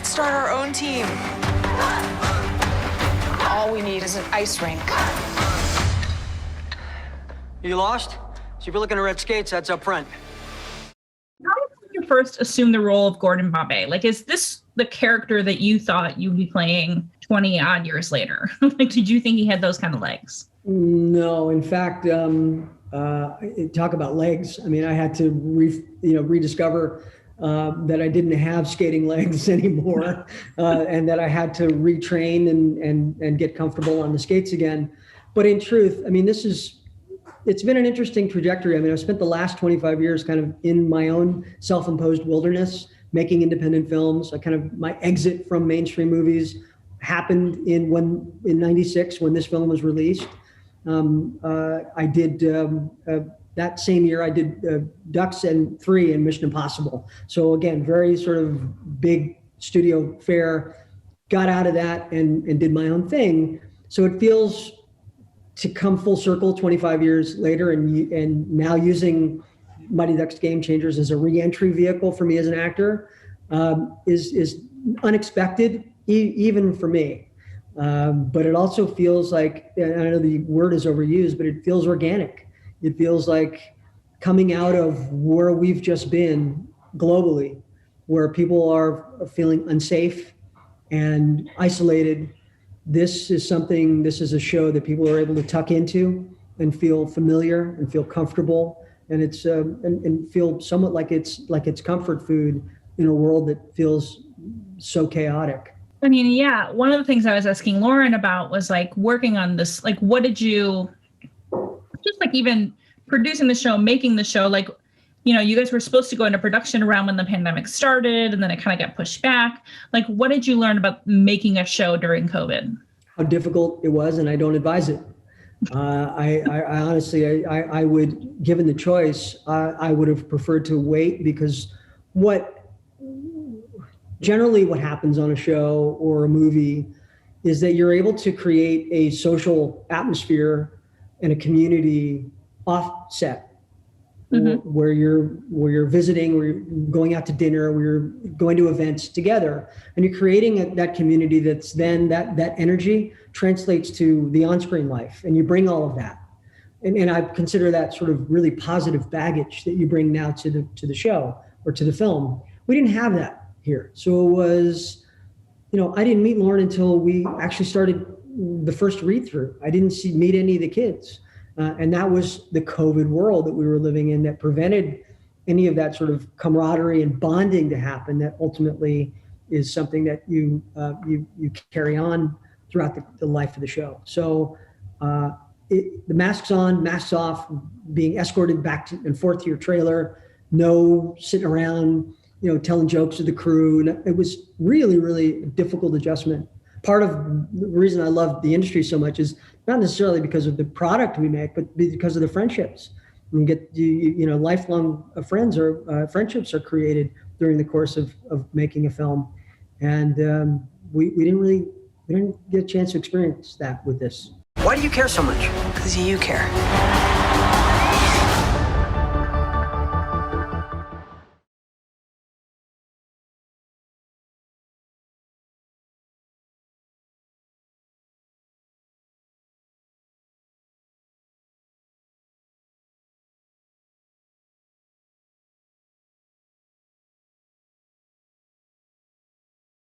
start our own team. All we need is an ice rink. You lost? So if you're looking to red skates, that's up front. How did you first assume the role of Gordon Bombay? Like, is this the character that you thought you'd be playing 20 odd years later? Like, did you think he had those kind of legs? No, in fact, talk about legs. I mean, I had to rediscover that I didn't have skating legs anymore, and that I had to retrain and get comfortable on the skates again. But in truth, I mean, it's been an interesting trajectory. I mean, I've spent the last 25 years kind of in my own self-imposed wilderness, making independent films. My exit from mainstream movies happened in '96 when this film was released. I did that same year. I did Ducks and 3 and Mission Impossible. So again, very sort of big studio fare. Got out of that and did my own thing. So it feels to come full circle 25 years later, and now using Mighty Ducks Game Changers as a re-entry vehicle for me as an actor is unexpected, even for me. But it also feels like, and I know the word is overused, but it feels organic. It feels like coming out of where we've just been globally, where people are feeling unsafe and isolated. This is a show that people are able to tuck into and feel familiar and feel comfortable, and it's and feel somewhat like it's comfort food in a world that feels so chaotic. I mean, yeah, one of the things I was asking Lauren about was like working on this, like, what did you, just like even producing the show, making the show, like, you know, you guys were supposed to go into production around when the pandemic started, and then it kind of got pushed back. Like, what did you learn about making a show during COVID? How difficult it was, and I don't advise it. I honestly, I would, given the choice, I would have preferred to wait, because generally what happens on a show or a movie is that you're able to create a social atmosphere and a community offset. Mm-hmm. where you're visiting, where you're going out to dinner, where you're going to events together, and you're creating that community that's then that energy translates to the on-screen life, and you bring all of that. And I consider that sort of really positive baggage that you bring now to the show or to the film. We didn't have that here. So it was, I didn't meet Lauren until we actually started the first read-through. I didn't meet any of the kids. And that was the COVID world that we were living in that prevented any of that sort of camaraderie and bonding to happen that ultimately is something that you carry on throughout the life of the show. So the masks on, masks off, being escorted back and forth to your trailer, no sitting around, telling jokes to the crew. And it was really, really a difficult adjustment. Part of the reason I love the industry so much is not necessarily because of the product we make, but because of the friendships. You get lifelong friendships are created during the course of making a film, and we didn't get a chance to experience that with this. Why do you care so much? Because you care.